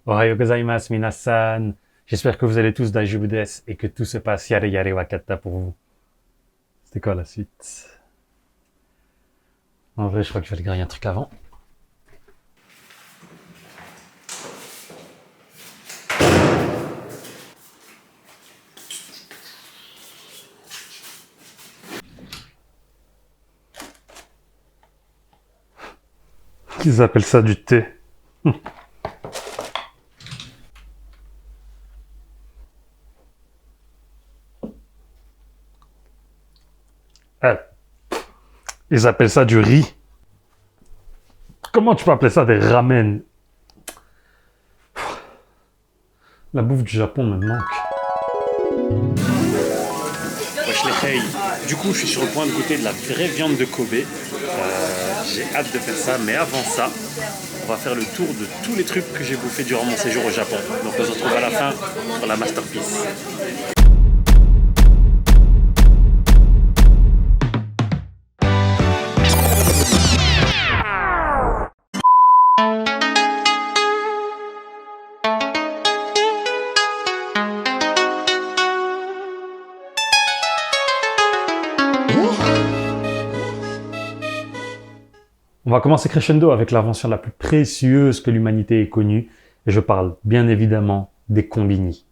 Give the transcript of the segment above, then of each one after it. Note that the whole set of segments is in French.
Ohayo gozaimasu minasan. J'espère que vous allez tous daijoubu desu et que tout se passe yare yare wakata pour vous. C'était quoi la suite? En vrai, je crois que je vais aller griller un truc avant. Ils appellent ça du thé. Ils appellent ça du riz. Comment tu peux appeler ça des ramen? La bouffe du Japon me manque. Wesh les hey. Du coup, je suis sur le point de goûter de la vraie viande de Kobe. J'ai hâte de faire ça, mais avant ça, on va faire le tour de tous les trucs que j'ai bouffés durant mon séjour au Japon. Donc on se retrouve à la fin pour la masterpiece. On va commencer crescendo avec l'invention la plus précieuse que l'humanité ait connue, et je parle bien évidemment des combini.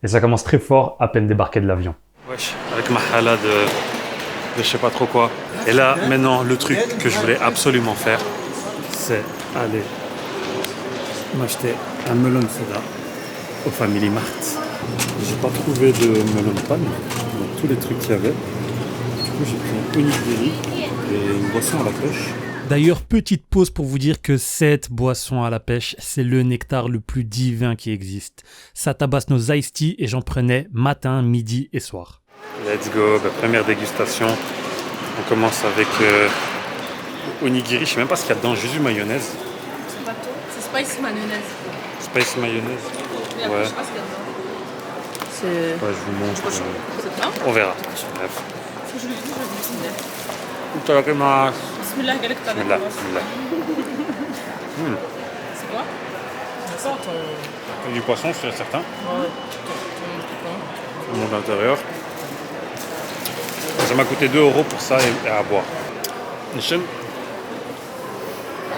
Et ça commence très fort à peine débarqué de l'avion. Wesh, avec ma hala de je sais pas trop quoi. Et là, maintenant, le truc que je voulais absolument faire, c'est aller m'acheter un melon soda au Family Mart. J'ai pas trouvé de melon pan dans tous les trucs qu'il y avait. Du coup, j'ai pris un onigiri et une boisson à la pêche. D'ailleurs, petite pause pour vous dire que cette boisson à la pêche, c'est le nectar le plus divin qui existe. Ça tabasse nos iced tea et j'en prenais matin, midi et soir. Let's go, première dégustation. On commence avec onigiri, je sais même pas ce qu'il y a dedans, juste du mayonnaise. C'est pas tout, c'est spicy mayonnaise. Spicy mayonnaise. Mais après, Ouais. je sais pas ce qu'il y a dedans. C'est. Ouais, je vous montre. C'est ça? On verra. Bref. Faut que je le dise, je vais le dessiner. Bismillah, galek t'as Bismillah, la bismillah. C'est quoi? C'est ça, ton. Du poisson, c'est certain. Ouais. Au monde intérieur. Ça m'a coûté 2 € pour ça et à boire. Michel,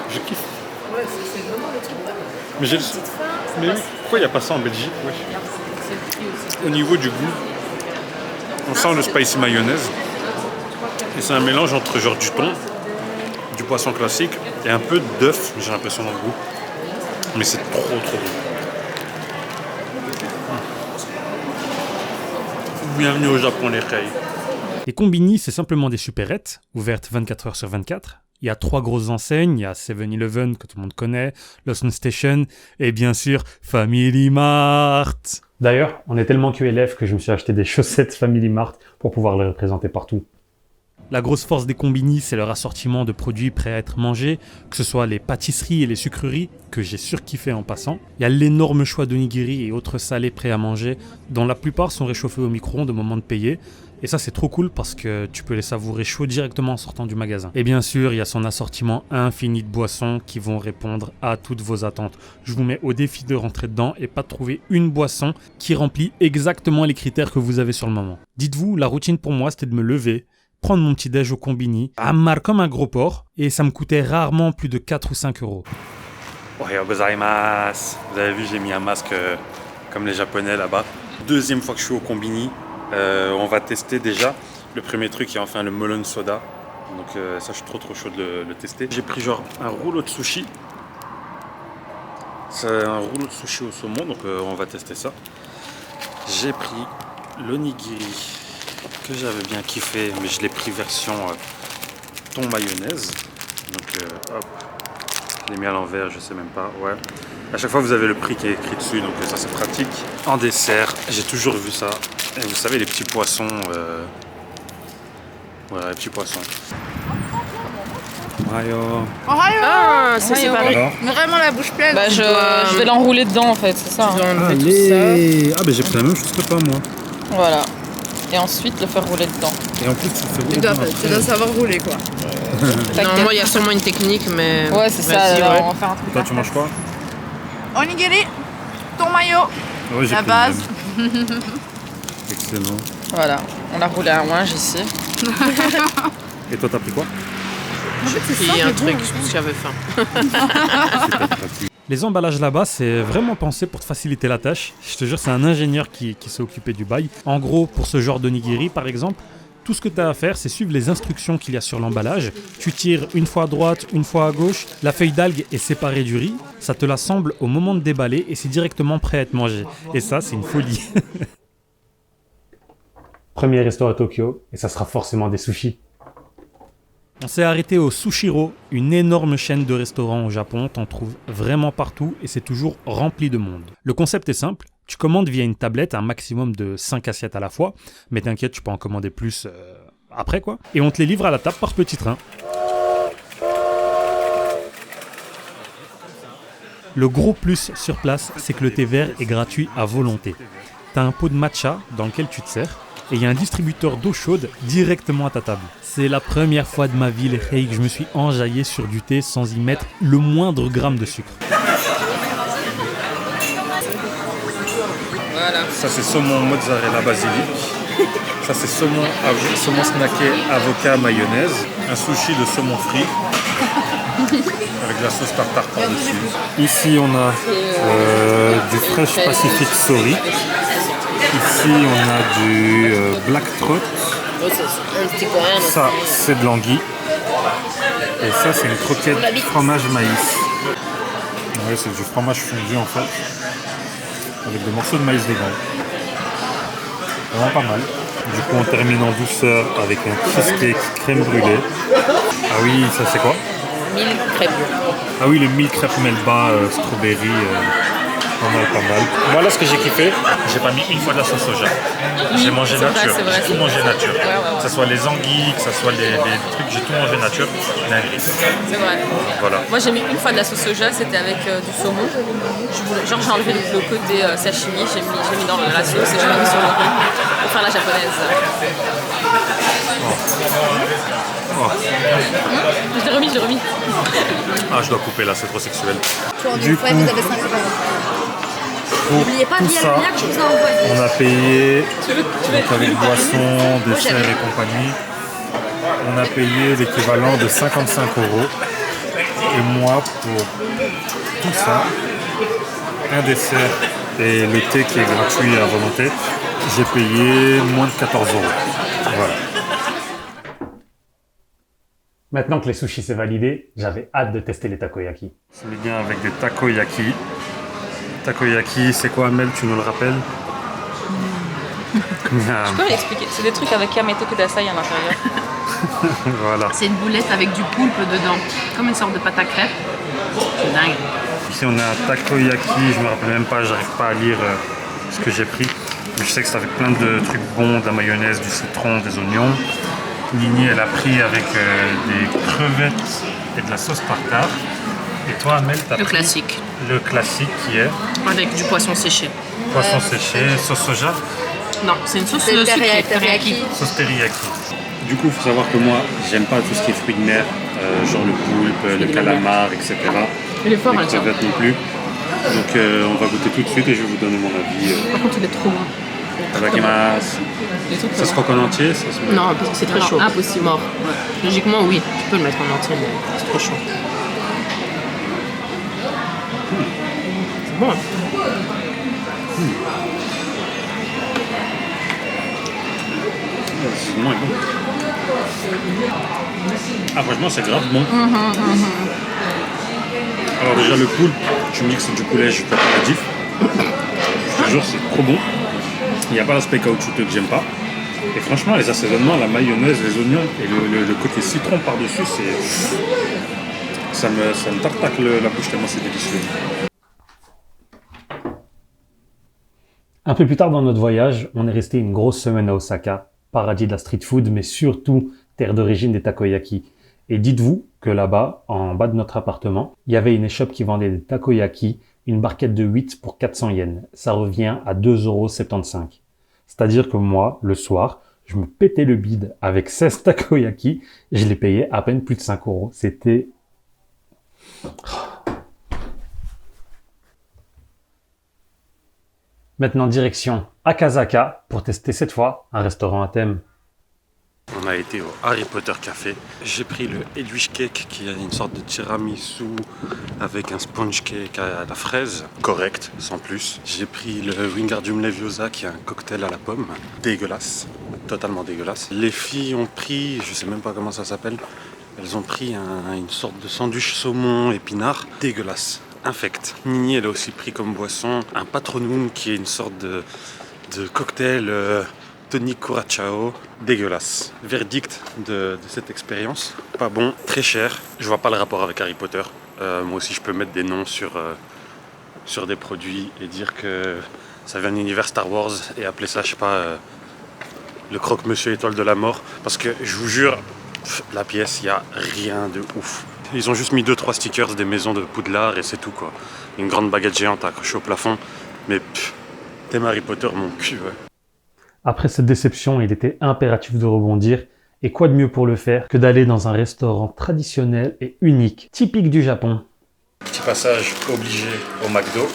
je kiffe. Ouais, c'est vraiment le truc là. Mais j'ai le... Petite fin, ça Mais passe. pourquoi il n'y a pas ça en Belgique? Wesh. C'est le prix aussi. Au niveau du goût, on sent le spicy mayonnaise. Et c'est un mélange entre genre du thon, du poisson classique et un peu d'œuf, j'ai l'impression dans le goût. Mais c'est trop bon. Bienvenue au Japon les Kei. Les combini, c'est simplement des supérettes, ouvertes 24 heures sur 24. Il y a 3 grosses enseignes, il y a 7-Eleven que tout le monde connaît, Lawson Station et bien sûr Family Mart. D'ailleurs, on est tellement QLF que je me suis acheté des chaussettes Family Mart pour pouvoir les représenter partout. La grosse force des combini, c'est leur assortiment de produits prêts à être mangés, que ce soit les pâtisseries et les sucreries, que j'ai surkiffé en passant. Il y a l'énorme choix d'onigiri et autres salés prêts à manger, dont la plupart sont réchauffés au micro-ondes au moment de payer. Et ça, c'est trop cool parce que tu peux les savourer chauds directement en sortant du magasin. Et bien sûr, il y a son assortiment infini de boissons qui vont répondre à toutes vos attentes. Je vous mets au défi de rentrer dedans et pas de trouver une boisson qui remplit exactement les critères que vous avez sur le moment. Dites-vous, la routine pour moi, c'était de me lever, prendre mon petit déj au combini, amarre comme un gros porc, et ça me coûtait rarement plus de 4 ou 5 €. Ohayo gozaimasu. Vous avez vu, j'ai mis un masque comme les Japonais là-bas. Deuxième fois que je suis au combini, on va tester déjà. Le premier truc, il y a enfin le melon soda. Donc ça, je suis trop chaud de le tester. J'ai pris genre un rouleau de sushi. C'est un rouleau de sushi au saumon, donc on va tester ça. J'ai pris l'onigiri que j'avais bien kiffé, mais je l'ai pris version thon mayonnaise. Donc hop, je l'ai mis à l'envers, je sais même pas. Ouais. À chaque fois, vous avez le prix qui est écrit dessus, donc ça c'est pratique. En dessert, j'ai toujours vu ça. Et vous savez, les petits poissons. Voilà, les petits poissons. Ah, c'est Alors séparé. Vraiment la bouche pleine. Bah, je vais l'enrouler dedans en fait, c'est ça. Tu hein. dois enlever tout ça. Ah, ben j'ai pris la même chose que toi, moi. Voilà. Et ensuite le faire rouler dedans. Et en plus, tu fais Tu dois savoir rouler quoi. Normalement, il y a sûrement une technique, mais. Ouais, c'est ça. Vas-y, Alors, ouais. on va faire un truc. Toi, tu manges quoi? Onigiri. ton maillot. Ouais, j'ai La pris base. le même. Excellent. Voilà, on a roulé un ouinge ici. Et toi, t'as pris quoi? J'ai pris un truc parce que j'avais faim. Super pratique. Les emballages là-bas, c'est vraiment pensé pour te faciliter la tâche. Je te jure, c'est un ingénieur qui s'est occupé du bail. En gros, pour ce genre d'onigiri, par exemple, tout ce que tu as à faire, c'est suivre les instructions qu'il y a sur l'emballage. Tu tires une fois à droite, une fois à gauche. La feuille d'algue est séparée du riz. Ça te l'assemble au moment de déballer et c'est directement prêt à être mangé. Et ça, c'est une folie. Premier resto à Tokyo, et ça sera forcément des sushis. On s'est arrêté au Sushiro, une énorme chaîne de restaurants au Japon. T'en trouves vraiment partout et c'est toujours rempli de monde. Le concept est simple. Tu commandes via une tablette un maximum de 5 assiettes à la fois. Mais t'inquiète, tu peux en commander plus après quoi. Et on te les livre à la table par petit train. Le gros plus sur place, c'est que le thé vert est gratuit à volonté. T'as un pot de matcha dans lequel tu te sers. Et il y a un distributeur d'eau chaude directement à ta table. C'est la première fois de ma vie, les reis, que je me suis enjaillé sur du thé sans y mettre le moindre gramme de sucre. Voilà. Ça, c'est saumon mozzarella basilic. Ça, c'est saumon snacké avocat mayonnaise. Un sushi de saumon frit. Avec la sauce tartare par-dessus. Ici, on a du Fresh Pacific Sori. Ici, on a du Black Trout. Ça, c'est de l'anguille. Et ça, c'est une croquette fromage maïs. Ouais, c'est du fromage fondu en fait. Avec des morceaux de maïs dedans. Vraiment pas mal. Du coup, on termine en douceur avec un cheesecake crème brûlée. Ah oui, ça c'est quoi? 1000 crêpes. Ah oui, le 1000 crêpes melba strawberry. Pas mal. Moi là, ce que j'ai kiffé, j'ai pas mis une fois de la sauce soja. J'ai mangé nature. J'ai tout mangé nature. Que ce soit les anguilles, que ce soit les trucs, j'ai tout mangé nature. C'est vrai. Voilà. Moi j'ai mis une fois de la sauce soja, c'était avec du saumon. J'ai enlevé le côté sashimi, j'ai mis dans la sauce et j'ai mis sur le riz pour faire la japonaise. Je l'ai remis. Ah, je dois couper là, c'est trop sexuel. Du coup, vous avez 5 euros. N'oubliez pas tout via ça, le lien que je vous ai envoyé. on a payé donc avec boissons, dessert et compagnie. On a payé l'équivalent de 55 €. Et moi, pour tout ça, un dessert et le thé qui est gratuit à volonté, j'ai payé moins de 14 €. Voilà. Maintenant que les sushis c'est validé, j'avais hâte de tester les takoyaki. C'est les gars avec des takoyaki. Takoyaki, c'est quoi, Amel, tu nous le rappelles? Je peux l'expliquer. C'est des trucs avec kamete kudasai à l'intérieur. Voilà. C'est une boulette avec du poulpe dedans, comme une sorte de pâte à crêpes. C'est dingue. Ici on a un takoyaki, je me rappelle même pas, j'arrive pas à lire ce que j'ai pris. Mais je sais que c'est avec plein de trucs bons, de la mayonnaise, du citron, des oignons. Nini elle a pris avec des crevettes et de la sauce tartare. Et toi Amel, t'as Le pris classique, le classique qui est avec du poisson séché. poisson séché, sauce soja, Non, c'est une sauce C'est sucrée, teriyaki. sauce teriyaki. Du coup, il faut savoir que moi, j'aime pas tout ce qui est fruits de mer, genre le poulpe, le calamar, etc. Il est fort, Les elle tient. crevettes non plus. Donc on va goûter tout de suite et je vais vous donner mon avis. Par contre, il est trop bon. Tabakimasu. Ça se croque en entier, ça se met. Non, c'est très chaud. Impossible. Mort. Ouais. Logiquement, oui, tu peux le mettre en entier, mais c'est trop chaud. C'est bon. Hein. C'est moins bon. Ah, franchement, c'est grave bon. Alors, déjà, le poulpe, tu me dis que c'est du poulet, je ne fais pas la diff. Je te jure, c'est trop bon. Il n'y a pas l'aspect caoutchouteux que j'aime pas. Et franchement, les assaisonnements, la mayonnaise, les oignons et le côté citron par-dessus, ça me tartaque la bouche tellement c'est délicieux. Un peu plus tard dans notre voyage, on est resté une grosse semaine à Osaka, paradis de la street food, mais surtout terre d'origine des takoyaki. Et dites-vous que là-bas, en bas de notre appartement, il y avait une échoppe qui vendait des takoyaki, une barquette de 8 pour 400 yens. Ça revient à 2,75 €. C'est-à-dire que moi, le soir, je me pétais le bide avec 16 takoyaki, je les payais à peine plus de 5 €. C'était... Maintenant, direction Akasaka pour tester cette fois un restaurant à thème. On a été au Harry Potter Café. J'ai pris le Edwidge Cake qui est une sorte de tiramisu avec un sponge cake à la fraise. Correct, sans plus. J'ai pris le Wingardium Leviosa qui est un cocktail à la pomme. Dégueulasse, totalement dégueulasse. Les filles ont pris, je sais même pas comment ça s'appelle, elles ont pris une sorte de sandwich saumon épinard. Dégueulasse, infect. Nini, elle a aussi pris comme boisson un Patronum qui est une sorte de cocktail tonic curacao. Dégueulasse. Verdict de cette expérience. Pas bon, très cher. Je vois pas le rapport avec Harry Potter. Moi aussi je peux mettre des noms sur des produits et dire que ça vient d'un univers Star Wars et appeler ça, je sais pas, le croque-monsieur étoile de la mort. Parce que je vous jure, la pièce, il n'y a rien de ouf. Ils ont juste mis 2-3 stickers des maisons de Poudlard et c'est tout quoi. Une grande baguette géante accrochée au plafond. Mais t'aimes Harry Potter, mon cul, ouais. Après cette déception, il était impératif de rebondir. Et quoi de mieux pour le faire que d'aller dans un restaurant traditionnel et unique, typique du Japon. Petit passage obligé au McDo.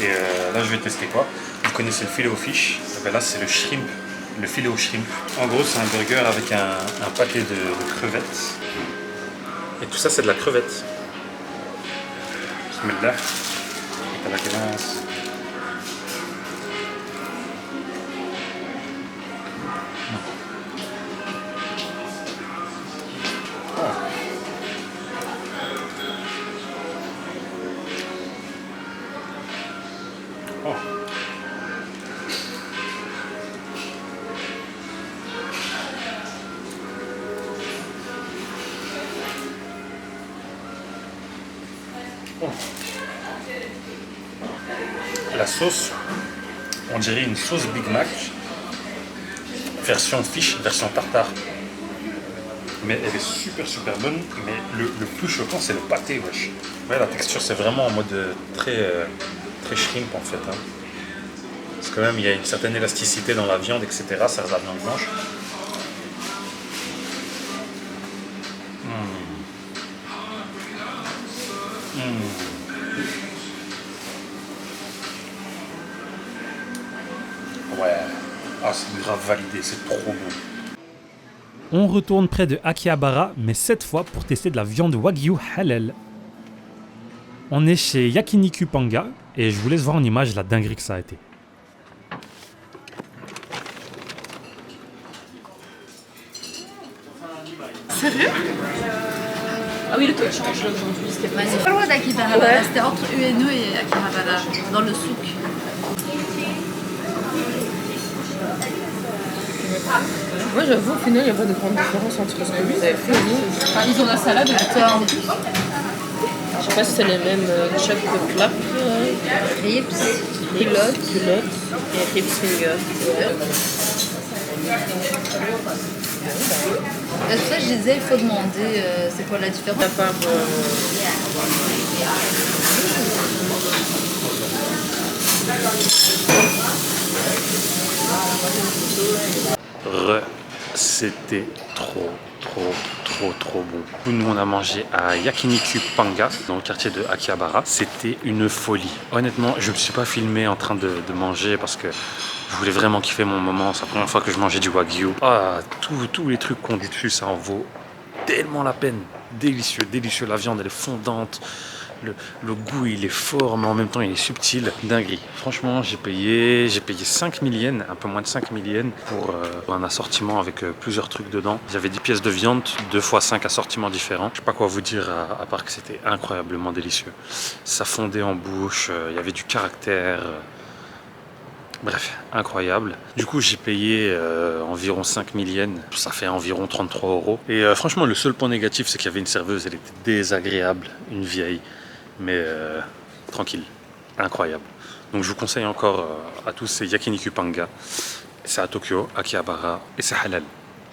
Et là, je vais tester quoi? Vous connaissez le filet au fish? Ben là, c'est le shrimp. Le filet au shrimp. En gros, c'est un burger avec un pâté de crevettes. Et tout ça, c'est de la crevette. Bismillah. Et la glace. La sauce, on dirait une sauce Big Mac, version fish, version tartare. Mais elle est super bonne, mais le plus choquant c'est le pâté, wesh. Ouais, la texture c'est vraiment en mode très shrimp en fait. Hein. Parce que même il y a une certaine élasticité dans la viande, etc. Ça reste la viande blanche. Ouais, ah c'est grave validé, c'est trop bon. On retourne près de Akihabara, mais cette fois pour tester de la viande Wagyu halal. On est chez Yakiniku Panga et je vous laisse voir en image la dinguerie que ça a été. Sérieux? Ah oui, le taux de change là aujourd'hui, c'était pas C'est pas loin d'Akihabara, Ouais. c'était entre Ueno et Akihabara, dans le souk. Moi j'avoue, au final, il n'y a pas de grande différence entre ce que vous avez fait et nous. Enfin, ils ont la salade et le Attends, Je sais pas si c'est les mêmes chef de clap, ribs, culotte et ribs finger. C'est pour ça que je disais, il faut demander c'est quoi la différence. À part C'était trop bon. Nous on a mangé à Yakiniku Panga dans le quartier de Akihabara. C'était une folie. Honnêtement, je me suis pas filmé en train de manger parce que je voulais vraiment kiffer mon moment. C'est la première fois que je mangeais du Wagyu. Ah, tous les trucs qu'on dit dessus, ça en vaut tellement la peine. Délicieux. La viande elle est fondante. Le goût il est fort mais en même temps il est subtil. Dinguerie. Franchement j'ai payé 5000 yens, un peu moins de 5000 yens pour un assortiment avec plusieurs trucs dedans. J'avais 10 pièces de viande, 2 x 5 assortiments différents. Je sais pas quoi vous dire à part que c'était incroyablement délicieux. Ça fondait en bouche, il y avait du caractère. Bref, incroyable. Du coup, j'ai payé environ 5000 yens. Ça fait environ 33 €. Et franchement, le seul point négatif, c'est qu'il y avait une serveuse. Elle était désagréable, une vieille. Mais tranquille, incroyable. Donc je vous conseille encore à tous, c'est Yakiniku Panga. C'est à Tokyo, Akihabara, et c'est halal.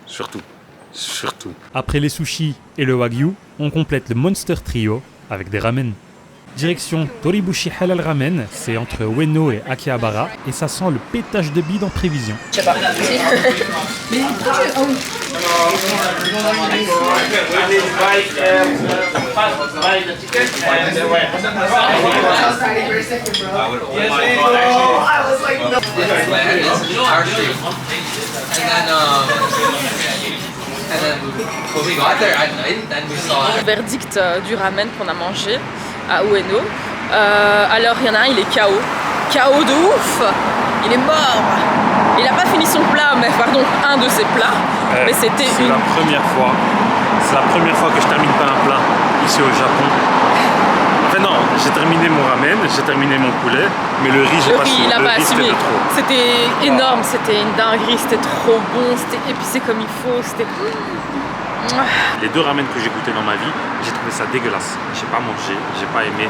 Surtout. Après les sushis et le Wagyu, on complète le Monster Trio avec des ramen. Direction Toribushi Halal Ramen, c'est entre Ueno et Akihabara et ça sent le pétage de bide en prévision. je sais pas. Le verdict du ramen qu'on a mangé à Ueno. Alors il y en a un, il est KO. KO de ouf. Il est mort. Il n'a pas fini son plat, mais pardon, un de ses plats. Mais c'était C'est la première fois. C'est la première fois que je termine pas un plat ici au Japon. Enfin non, j'ai terminé mon ramen, j'ai terminé mon poulet, mais le riz, j'ai pas su. il a Le pas riz, assumé. c'était de trop. C'était énorme, c'était une dinguerie, c'était trop bon, c'était épicé comme il faut, c'était... Les 2 ramen que j'ai goûté dans ma vie, j'ai trouvé ça dégueulasse. J'ai pas mangé, j'ai pas aimé.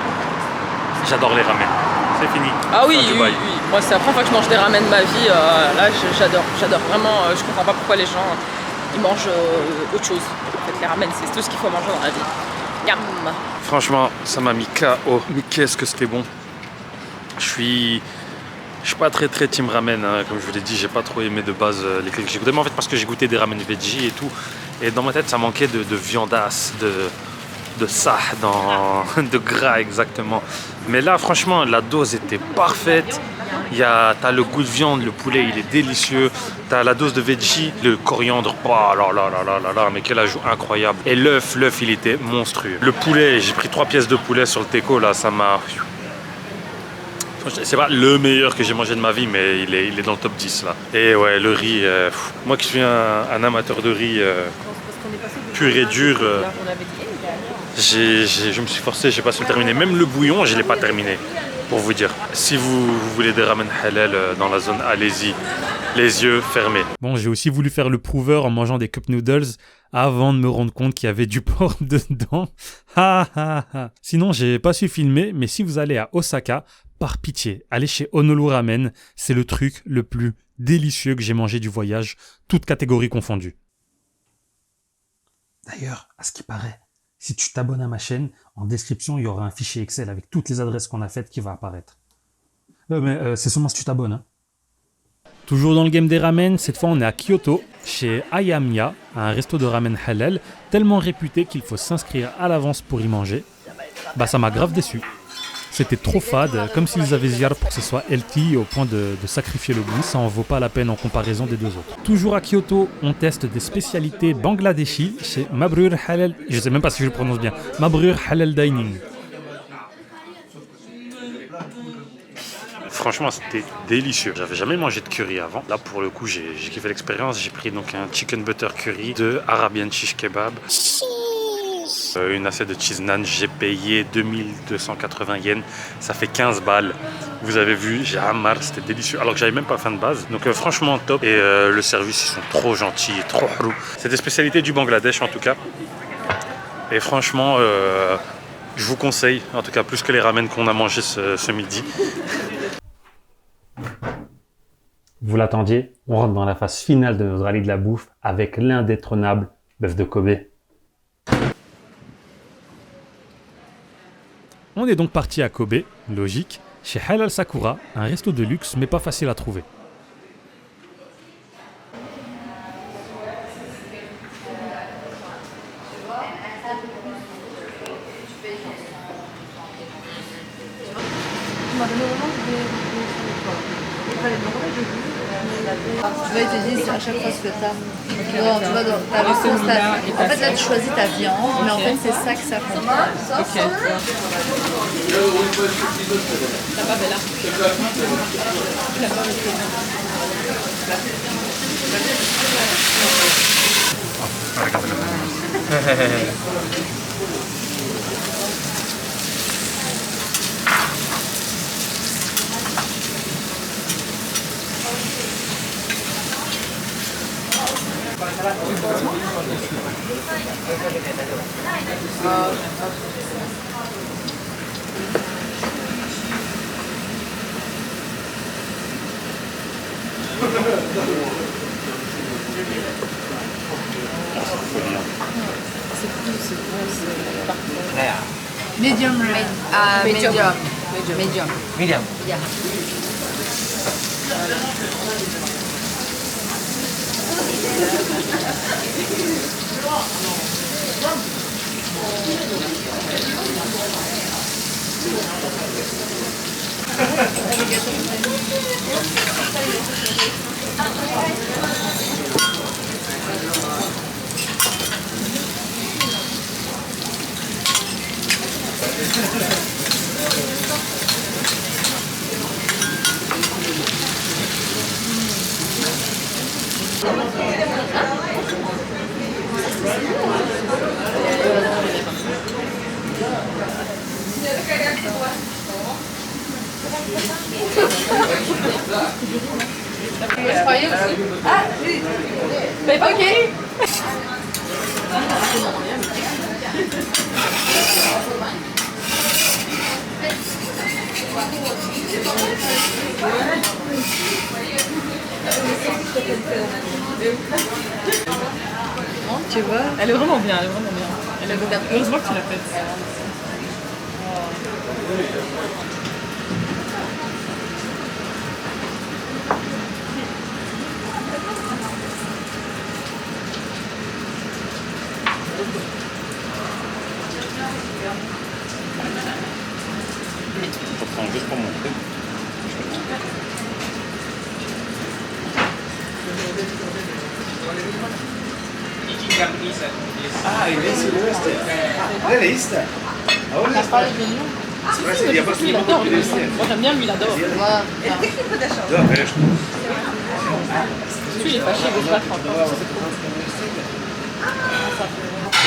J'adore les ramen. C'est fini. Ah oui, Fin du oui, bail. oui. Moi c'est la première fois que je mange des ramen de ma vie, là j'adore vraiment, je comprends pas pourquoi les gens ils mangent autre chose. En fait les ramen c'est tout ce qu'il faut manger dans la vie. Yam. Franchement, ça m'a mis KO. Mais qu'est-ce que c'était bon. Je suis pas très team ramen, hein. Comme je vous l'ai dit, j'ai pas trop aimé de base lesquels que j'ai goûté. Mais en fait parce que j'ai goûté des ramen veggie et tout. Et dans ma tête ça manquait de viandasse, de ça, de gras exactement. Mais là franchement la dose était parfaite. T'as le goût de viande, le poulet il est délicieux. T'as la dose de veggie, le coriandre, oh là, mais quel ajout incroyable. Et l'œuf il était monstrueux. Le poulet, j'ai pris 3 pièces de poulet sur le teco là, ça m'a... C'est pas le meilleur que j'ai mangé de ma vie, mais il est dans le top 10 là. Et ouais, le riz, moi qui suis un amateur de riz pur et dur, je me suis forcé, j'ai pas su le terminer. Même le bouillon, je l'ai pas terminé, pour vous dire. Si vous voulez des ramen halal dans la zone, allez-y, les yeux fermés. Bon, j'ai aussi voulu faire le prouveur en mangeant des cup noodles avant de me rendre compte qu'il y avait du porc dedans. Sinon, j'ai pas su filmer, mais si vous allez à Osaka, par pitié, allez chez Honolulu Ramen, c'est le truc le plus délicieux que j'ai mangé du voyage, toutes catégories confondues. D'ailleurs, à ce qui paraît, si tu t'abonnes à ma chaîne, en description, il y aura un fichier Excel avec toutes les adresses qu'on a faites qui va apparaître. Mais c'est seulement si tu t'abonnes. Hein. Toujours dans le game des ramen, cette fois on est à Kyoto, chez Ayamiya, un resto de ramen halal, tellement réputé qu'il faut s'inscrire à l'avance pour y manger. Bah ça m'a grave déçu. C'était trop fade, comme s'ils avaient ziar pour que ce soit healthy au point de sacrifier le goût, ça en vaut pas la peine en comparaison des 2 autres. Toujours à Kyoto, on teste des spécialités bangladeshi chez Mabrur Halal, je sais même pas si je le prononce bien, Mabrur Halal Dining. Franchement, c'était délicieux. J'avais jamais mangé de curry avant. Là, pour le coup, j'ai kiffé l'expérience. J'ai pris donc un chicken butter curry de Arabian Shish Kebab. Une assiette de cheese naan, j'ai payé 2280 yens, ça fait 15 balles. Vous avez vu, j'ai amarre, c'était délicieux, alors que j'avais même pas faim de base. Donc franchement top, et le service, ils sont trop gentils, trop roux. C'est des spécialités du Bangladesh en tout cas. Et franchement, je vous conseille, en tout cas plus que les ramen qu'on a mangé ce midi. Vous l'attendiez, on rentre dans la phase finale de notre rallye de la bouffe avec l'indétrônable bœuf de Kobe. On est donc parti à Kobe, logique, chez Halal Sakura, un resto de luxe mais pas facile à trouver. Tu vas te dire à chaque fois ce que t'as. Non, tu vas dans ta réponse. En fait, là, tu choisis ta viande, mais en fait, c'est ça que ça compte. Medium rare. Medium. Yeah. Je croyais aussi. Ah, mais ok. Tu vois? Elle est vraiment bien, elle est vraiment bien. Elle est beaucoup. Heureusement que tu l'as faite. Je prends juste pour montrer. Ah, invece questo è lista. On a parlé de Lyon. Si, Lui, il adore lui. Moi j'aime bien, lui, il adore. Lui, il est fâché, il veut se battre encore.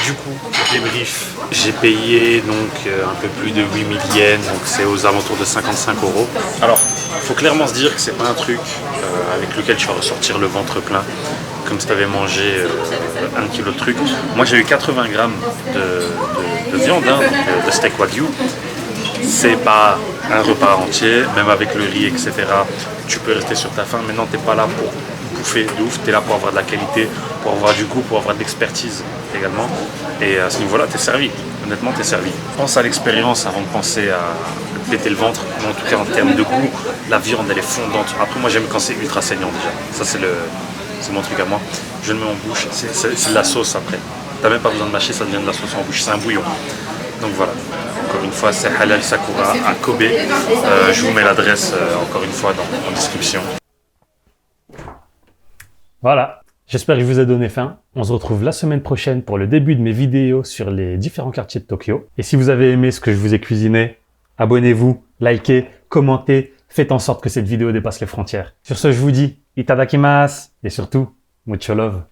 Du coup, débrief, j'ai payé donc un peu plus de 8 000 yens, donc c'est aux alentours de 55 €. Alors, il faut clairement se dire que c'est pas un truc avec lequel tu vas ressortir le ventre plein, comme si tu avais mangé 1 kilo de trucs. Moi j'ai eu 80 grammes de viande, hein, donc, de steak wagyu. C'est pas un repas entier, même avec le riz, etc. Tu peux rester sur ta faim. Maintenant, t'es pas là pour bouffer de ouf, t'es là pour avoir de la qualité, pour avoir du goût, pour avoir de l'expertise également. Et à ce niveau-là, t'es servi. Honnêtement, t'es servi. Pense à l'expérience avant de penser à péter le ventre. Mais en tout cas, en termes de goût, la viande, elle est fondante. Après, moi, j'aime quand c'est ultra saignant déjà. Ça, c'est mon truc à moi. Je le mets en bouche. C'est de la sauce après. T'as même pas besoin de mâcher, ça devient de la sauce en bouche. C'est un bouillon. Donc voilà. Encore une fois, c'est Halal Sakura à Kobe. Je vous mets l'adresse encore une fois en description. Voilà. J'espère que je vous ai donné faim. On se retrouve la semaine prochaine pour le début de mes vidéos sur les différents quartiers de Tokyo. Et si vous avez aimé ce que je vous ai cuisiné, abonnez-vous, likez, commentez, faites en sorte que cette vidéo dépasse les frontières. Sur ce, je vous dis itadakimasu et surtout, mucho love.